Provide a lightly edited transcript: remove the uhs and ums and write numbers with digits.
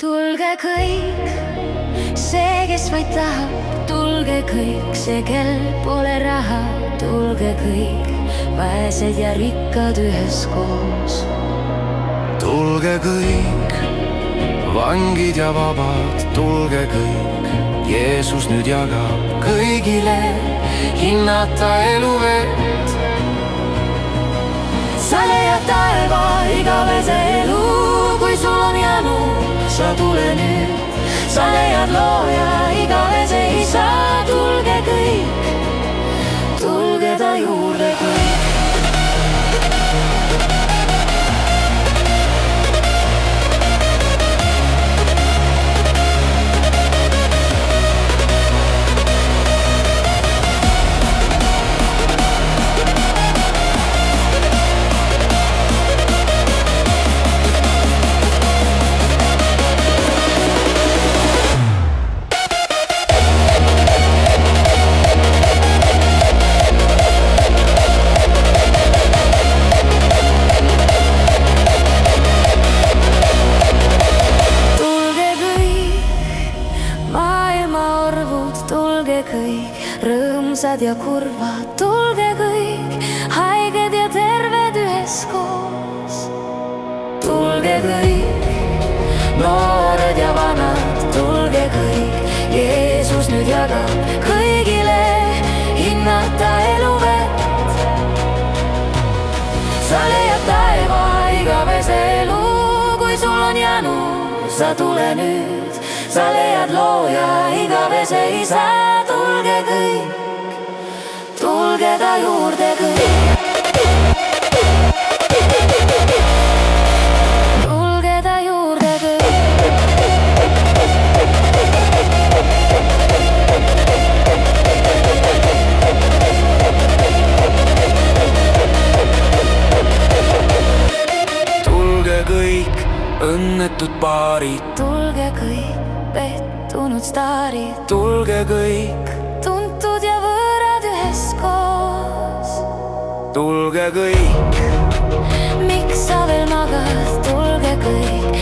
tulge kõik, see, kes vaid tahab, tulge kõik, see, kel pole raha, tulge kõik, vaesed ja rikkad üheskoos. tulge kõik, vangid ja vabad, tulge kõik, Jeesus nüüd jagab kõigile hinnata eluvett. sa leiad taeva igavese elu, kui sul on janu, sa tule nüüd. sa leiad looja igavese isa, tulge kõik, tulge ta juurde kõik. Tulge kõik, rõõmsad ja kurvad, tulge kõik, haiged ja terved üheskoos. tulge kõik, noored ja vanad, tulge kõik, Jeesus nüüd jagab kõigile hinnata eluvett. sa leiad taeva igavese elu, kui sul on janu, sa tule nüüd. sa leiad looja igavese isa, tulge kõik, tulge ta juurde kõik. tulge ta juurde kõik. tulge kõik, õnnetud paarid, tulge kõik, pettunud staarid, tulge kõik, tuntud ja võõrad üheskoos. tulge kõik, miks sa veel magad, tulge kõik,